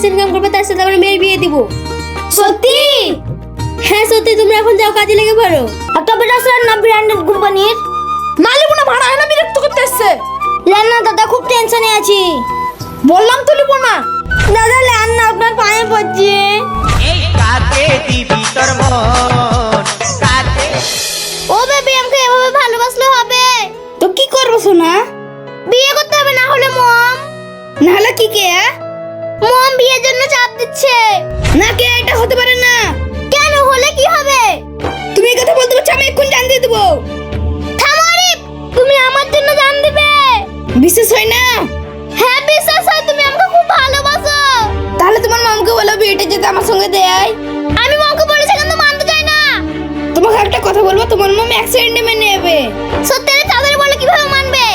বেশি ইনকাম করবে তার সাথে আমরা মেয়ের বিয়ে দিব। সত্যি? হ্যাঁ সত্যি, তোমরা এখন যাও কাজে লেগে পড়ো। একটা বিরাট না ব্র্যান্ডেড কোম্পানির নালি না ভাড়া না বিরক্ত করতে আসছে। লেন না দাদা, খুব টেনশনে আছি। বললাম তো লিবো না। দাদা লেন না, আপনার পায়ে পড়ছি। কাতে দিবি তোর মন কাতে। ও বেবি, আমাকে এভাবে ভালোবাসলে হবে? তো কি করবো সোনা? বিয়ে করতে হবে, না হলে মম। না হলে কি কে? মম বিয়ের জন্য চাপ দিচ্ছে। না কে, এটা হতে পারে না। কেন, হলে কি হবে? তুমি এই কথা বলতে পারছো, আমি এখন জান দিয়ে দেবো। থামো আরিফ, তুমি আমার জন্য জান দিবে? বিশ্বাস হয় না? হ্যাঁ বিশ্বাস হয়, তুমি আমাকে খুব ভালোবাসো। তাহলে তোমার মামকে বলো বিয়েটা যেতে আমার সঙ্গে দেয়। আমি মমকে বলেছি কিন্তু মানতে চাই না। তোমাকে একটা কথা বলবো, তোমার মাম অ্যাক্সিডেন্টে মেনে নেবে। সত্যি তাদের বলে কিভাবে মানবে?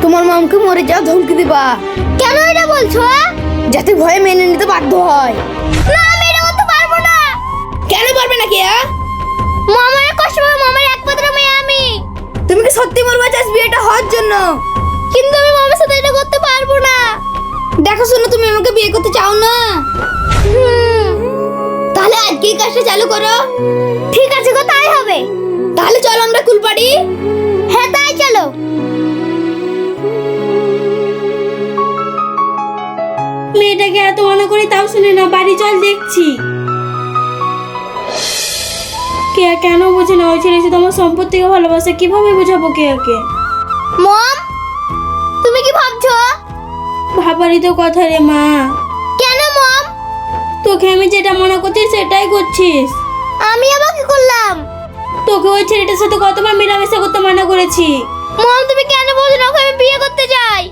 তোমার মামকে মরে যাওয়া ধমকি দিবা, কেন এটা বলছো? যাতে ভয়ে মেনে নিতে বাধ্য হয়। না, আমি এটা করতে পারবো না। কেন পারবে না কে? মামার কষ্ট হবে, মামার একমাত্র মেয়ে আমি। তুমি কি সত্যি মরবা চাস বিয়েটা হওয়ার জন্য? কিন্তু আমি মামার সাথে এটা করতে পারবো না। দেখো শোনো, তুমি আমাকে বিয়ে করতে চাও না? তাহলে আজকেই কাজটা চালু করো। ঠিক আছে গো, তাই হবে। তাহলে চলো আমরা কুলপাড়ি। হ্যাঁ তাই চলো। মেয়েটাকে এত মনে করি তাও শুনে না, বাড়ি চল দেখছি। কে কেন বোঝে না? ওই ছেলে শুধু আমার সম্পত্তিকে ভালোবাসে, কিভাবে বোঝাবো কে? মম, তুমি কি ভাবছো? ভাবারই তো কথা রে মা। কেন মম? তোকে আমি যেটা মনে করছি সেটাই করছিস। আমি আবার কি করলাম? তোকে ওই ছেলেটার সাথে কতবার মেলামেশা করতে মানা করেছি। মম, তুমি কেন বলছো না ওকে আমি বিয়ে করতে চাই?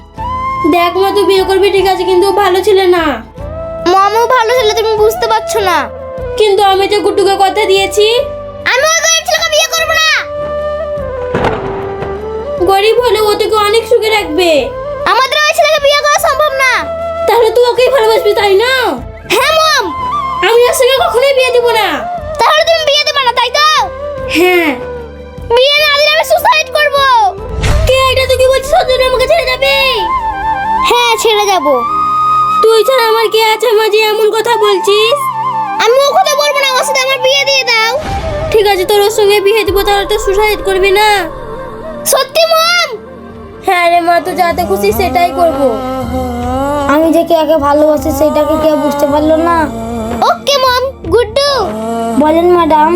দেখ মা, তুই বিয়ে করবি ঠিক আছে, কিন্তু ও ভালো ছেলে না। মমও ভালো ছেলে, তুমি বুঝতে পারছো না। কিন্তু আমি যে গুড্ডুকে কথা দিয়েছি। আমি ওই গরিব ছেলেকে বিয়ে করবো না। গরিব হলে ও তোকে অনেক সুখে রাখবে। আমাদের ওই ছেলেকে বিয়ে করা সম্ভব না। তাহলে তুই ওকেই ভালোবাসবি, তাই না? হ্যাঁ মম। আমি ওর সঙ্গে কখনোই বিয়ে দিব না। তাহলে তুমি বিয়ে দেবে না, তাই তো? হ্যাঁ। বিয়ে না দিলে আমি সুসাইড করব। কে এটা? তুই কি বলছিস ওর জন্য আমাকে ছেড়ে যাবে? হ্যাঁ ছেড়ে যাব। তুই ছাড়া আমার কে আছে মা যে এমন কথা বলছিস? আমি ও কথা বলবো না, ওর সাথে আমার বিয়ে দিয়ে দাও। ঠিক আছে, তোর ওর সঙ্গে বিয়ে দিব, তাহলে তো সুসাইড করবি না? সত্যি মম? হ্যাঁ রে মা, তো যাতে খুশি সেটাই করব। আমি যে কে ভালোবাসি সেটাকে কেউ বুঝতে পারলো না। ওকে মম, গুড্ডু। বলেন ম্যাডাম।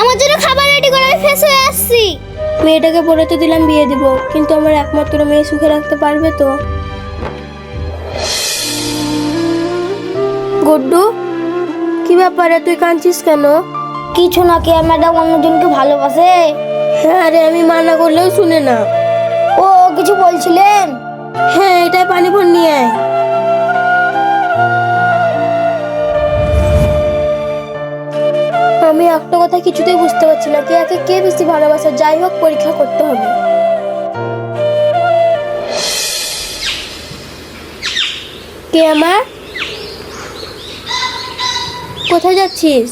আমার জন্য খাবার রেডি করে আমি ফ্রেশ হয়ে আসছি। মেয়েটাকে বলে তো দিলাম বিয়ে দিব, কিন্তু আমার একমাত্র মেয়ে সুখে রাখতে পারবে তো? গুড্ডু, কি ব্যাপারে তুই কাঁদছিস কেন? কিছু না, কে ম্যাডাম অন্যজনকে ভালোবাসে? হ্যাঁ রে, আমি মানা করলেও শুনে না। ও কিছু বলছিলেন? হ্যাঁ, এটাই পানি ভর নিয়ে আয়। আমি একটা কথা কিছুতেই বুঝতে পারছি না, কে বেশি ভালোবাসে। যাই হোক, পরীক্ষা করতে হবে। কে আমার? কোথায় যাচ্ছিস?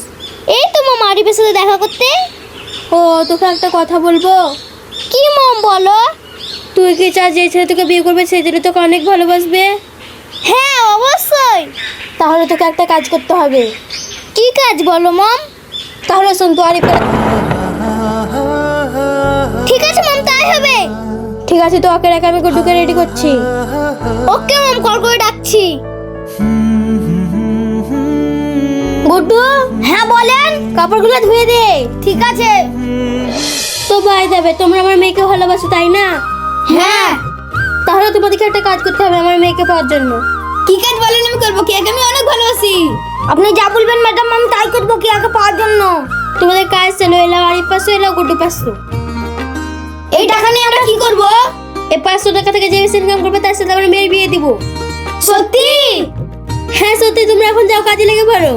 এই তো মম, আরিফের সাথে দেখা করতে। ও, তোকে একটা কথা বলবো। কি মম বলো? তুই কি চাস যে ছেলে তোকে বিয়ে করবে সেই ছেলে তোকে অনেক ভালোবাসবে? হ্যাঁ অবশ্যই। তাহলে তোকে একটা কাজ করতে হবে। কি কাজ বলো মম? তাহলে শোন, তো আরিফের। ঠিক আছে মম, তাই হবে। ঠিক আছে, তো ওকে রেখে আমি গুড্ডুকে রেডি করছি। ওকে মম, কল করে ডাকছি। গুড্ডু। হ্যাঁ বলেন। কাপড়গুলো ধুয়ে দে। ঠিক আছে। তো ভাই যাবে, তোমরা আমার মেয়েকে ভালোবাসো তাই না? হ্যাঁ। তাহলে তোমাদেরকে একটা কাজ করতে হবে আমার মেয়েকে পাওয়ার জন্য। কি কাজ বলেন, আমি করবো। কে আমি অনেক ভালোবাসি। আপনি যা বলবেন ম্যাডাম, আমি তাই করবো কি আগে পাওয়ার জন্য। তোমাদের কাজ ছিল, এলাও আরিফ 500, এলাও গুড্ডু 500। এই টাকা নিয়ে আমরা কি করব? এই 500 টাকা থেকে যে বেশি ইনকাম করবে তার সাথে আমরা মেয়ের বিয়ে দিব। সত্যি? হ্যাঁ সত্যি, তোমরা এখন যাও কাজে লেগে পড়ো।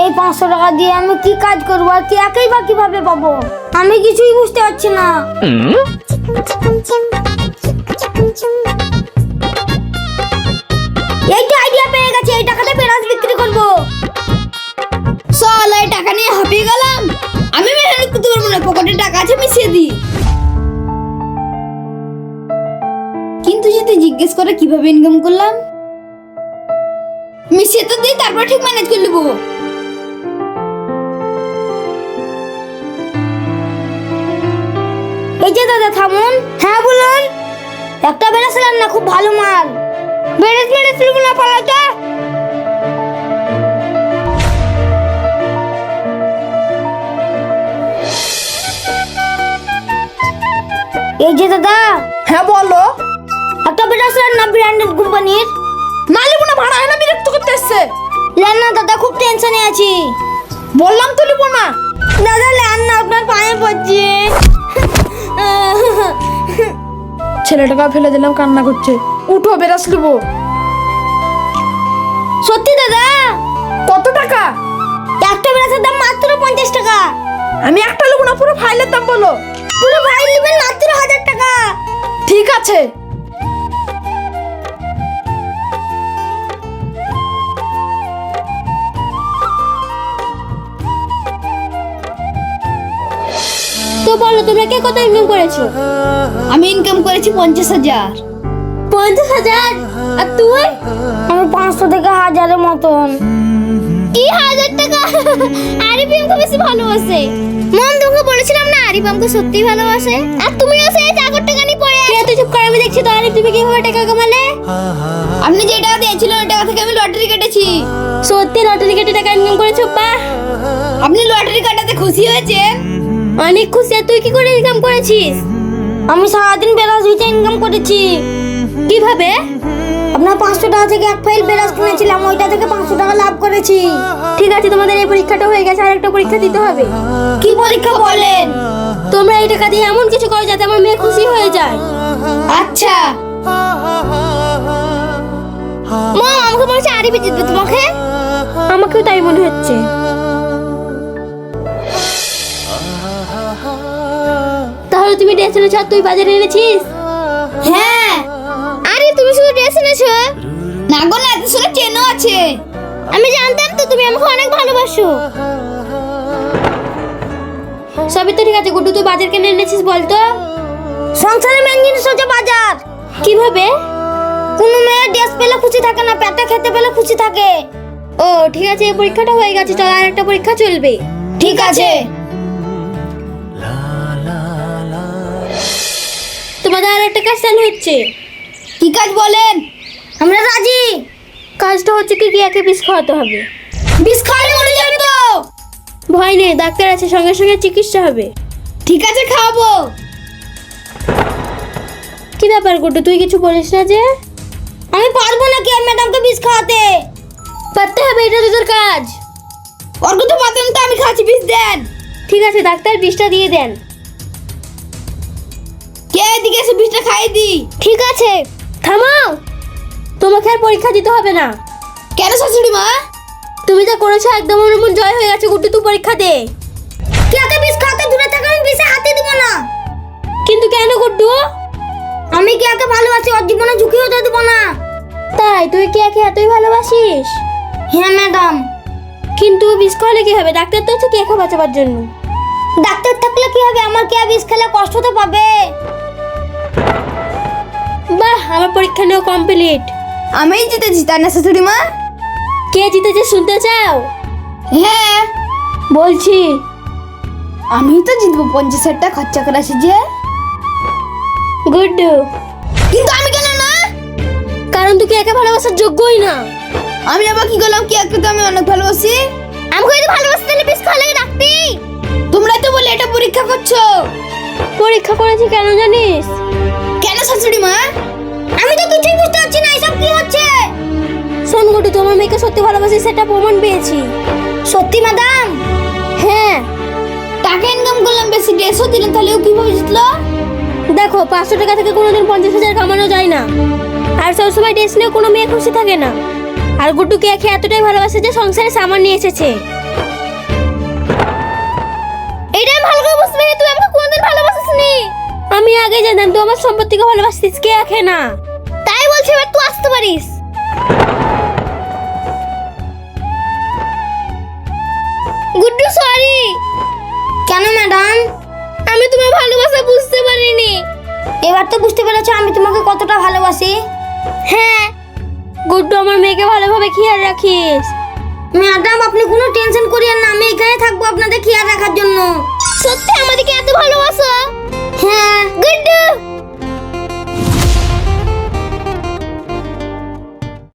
এই 500 টাকা দিয়ে আমি কি কাজ করবো আর কেকেই বা কিভাবে পাবো? আমি কিছুই বুঝতে পারছি না। এইটা আইডিয়া পেয়ে গেছি, এই টাকাতে পেঁয়াজ বিক্রি করবো। চল, এই টাকা নিয়ে হাঁপিয়ে গেলাম। আমি মেহনত করতে পারবো না, পকেটে টাকা আছে মিশিয়ে দিই। কিন্তু যদি সাথে জিজ্ঞেস করে কিভাবে ইনকাম করলাম, মিশিয়ে তো দিই, তারপর ঠিক ম্যানেজ করে নেবো। এই যে দাদা থামুন। হ্যাঁ বলুন। একটা বেড়েছিলেন না, খুব ভালো মাল। বেড়েছিল না, পালাটা। এই যে দাদা। হ্যাঁ বলো। একটা বেড়েছিলেন না ব্র্যান্ডেড কোম্পানির। মালিক না ভাড়া হয় না, বিরক্ত করতে এসছে। লেন না দাদা, খুব টেনশনে আছি। বললাম তো নিবো না। দাদা লেন না, আপনার পায়ে পড়ছি। ছেলেটাকে ফেলে দিলাম, কান্না করছে। উঠো, বেরাস নেবো। সত্যি দাদা? কত টাকা? একটা বেড়াসের দাম মাত্র 50 টাকা। আমি একটা নেবো না, পুরো ফাইলের দাম বলো। পুরো ফাইল নেবেন মাত্র 1000 টাকা। ঠিক আছে। তো বলো তোমরা কে কত ইনকাম করেছো? আমি ইনকাম করেছি 50,000। 50,000? আর তুই? আমি 500 থেকে 1000-এর মতন। কি 1000 টাকা? আরিফ আমাকে বেশি ভালোবাসে। মন তোকে বলেছিলাম না আরিফ আমাকে সত্যি ভালোবাসে। আর তুমিও সেই 4 টাকা নিয়ে পড়ে আছো। তুই চুপ কর, আমি দেখছি তো আরিফ তুমি কিভাবে টাকা কামালে। আপনি যে টাকা দিয়েছিলেন ওই টাকা থেকে আমি লটারি কেটেছি। সত্যি লটারি কেটে টাকা ইনকাম করেছো? বাহ, আপনি লটারি কাটাতে খুশি হয়েছেন? অনেক খুশি। আর তুই কি করে ইনকাম করেছিস? আমি সারাদিন বেরাস বিচে ইনকাম করেছি। কিভাবে? আপনার 500 টাকা থেকে এক ফাইল বেরাস কিনেছিলাম, ওইটা থেকে 500 টাকা লাভ করেছি। ঠিক আছে, তোমাদের এই পরীক্ষাটা হয়ে গেছে, আর একটা পরীক্ষা দিতে হবে। কি পরীক্ষা বলেন? তোমরা এই টাকা দিয়ে এমন কিছু করো যাতে আমার মেয়ে খুশি হয়ে যায়। আচ্ছা। মা আমাকে বলেছে আরিফ জিতবে, তোমাকে? আমাকেও তাই মনে হচ্ছে। তাহলে তুমি ড্রেস এনেছো আর তুই বাজারে এনেছিস? হ্যাঁ। আরে তুমি শুধু ড্রেস এনেছো? না গো না, এত শুনে চেনও আছে। আমি জানতাম তো তুমি আমাকে অনেক ভালোবাসো। সবই তো ঠিক আছে গুড্ডু, তুই বাজার কেন এনেছিস বলতো? সংসারে মেন জিনিস হচ্ছে বাজার। কিভাবে? কোনো মেয়ে ড্রেস পেলে খুশি থাকে না, পেটে খেতে পেলে খুশি থাকে। ও ঠিক আছে, এই পরীক্ষাটা হয়ে গেছে, চল আর একটা পরীক্ষা চলবে। ঠিক আছে। তোমাদের আর একটা কাজ চালু হচ্ছে। কি কাজ বলেন? আমরা রাজি। কাজটা হচ্ছে কি একে বিষ খাওয়াতে হবে। বিষ খাওয়ালে মরে যাবে তো। ভয় নেই, ডাক্তার আছে, সঙ্গে সঙ্গে চিকিৎসা হবে। ঠিক আছে, খাওয়াবো। কি ব্যাপার গুড্ডু, তুই কিছু বলিস না যে? আমি পারবো না কি ম্যাডামকে বিষ খাওয়াতে। পারতে হবে, এটা তো তোর কাজ। অর্ঘ তো পাতেন তো, আমি খাচ্ছি, বিষ দেন। ঠিক আছে, ডাক্তার বিষটা দিয়ে দেন। কে এদিকে এসে বিষটা খাইয়ে দি। ঠিক আছে, থামাও। তোমাকে আর পরীক্ষা দিতে হবে না। কেন শাশুড়ি মা? তুমি যা করেছো একদম আমার মন জয় হয়ে গেছে। গুড্ডু তুই পরীক্ষা দে। কেকে বিষ খাওয়াতে দূরে থেকে আমি বিষে হাতে দিব না। কিন্তু কেন গুড্ডু? আমি কেকে ভালোবাসি, ওর জীবনে ঝুঁকি হতে দিব না। তাই তুই কি একে এতই ভালোবাসিস? হ্যাঁ ম্যাডাম। কিন্তু বিষ খাওয়ালে কি হবে? ডাক্তার তো হচ্ছে কেকে বাঁচাবার জন্য। ডাক্তার থাকলে কি হবে, আমার কে বিষ খেলে কষ্ট তো পাবে। বাহ, আমার পরীক্ষা নিয়েও কমপ্লিট। আমিই জিতেছি, তাই না শাশুড়ি মা? কে জিতেছে শুনতে চাও? হ্যাঁ বলছি। আমি তো জিতবো, 50,000 টাকা খরচা করে আসি যে। গুড্ডু। কিন্তু আমি কেন না? কারণ তুই একে ভালোবাসার যোগ্যই না। আমি আবার কি করলাম? কি একটা তো আমি অনেক ভালোবাসি। আমাকে যদি ভালোবাসতে তাহলে বিষ খাওয়ালে রাখতি। তোমরা তো বলে এটা পরীক্ষা করছো। পরীক্ষা করেছি কেন জানিস? কেন শাশুড়ি মা? আমি তো কিছুই বুঝতে পারছি না, এসব কি হচ্ছে। শোন গুড্ডু, তোমার মেয়েকে সত্যি ভালোবাসি সেটা প্রমাণ পেয়েছি। সত্যি ম্যাডাম? হ্যাঁ। টাকা ইনকাম করলাম, বেশি ড্রেসও দিলেন, তাহলে ও কিভাবে জিতলো? দেখো 500 টাকা থেকে কোনোদিন 50,000 কামানো যায় না। আর সবসময় ড্রেস নিয়ে কোনো মেয়ে খুশি থাকে না। আর গুড্ডুকে একে এতটাই ভালোবাসে যে সংসারে সামান নিয়ে এসেছে। এটা আমি ভালো করে বুঝতে পারি, তুই আমাকে কোনোদিন ভালোবাসিসনি। আমি আগে জানতাম তুই আমার সম্পত্তিকে ভালোবাসিস, কে একে না। তাই বলছি এবার তুই আসতে পারিস। গুড্ডু সরি। কেন ম্যাডাম? আমি তোমার ভালোবাসা বুঝতে পারিনি। এবার তো বুঝতে পেরেছো আমি তোমাকে কতটা ভালোবাসি। হ্যাঁ গুড্ডু, আমার মেয়েকে ভালোভাবে খেয়াল রাখিস। ম্যাডাম আপনি কোনো টেনশন করিয়েন না, আমি এখানে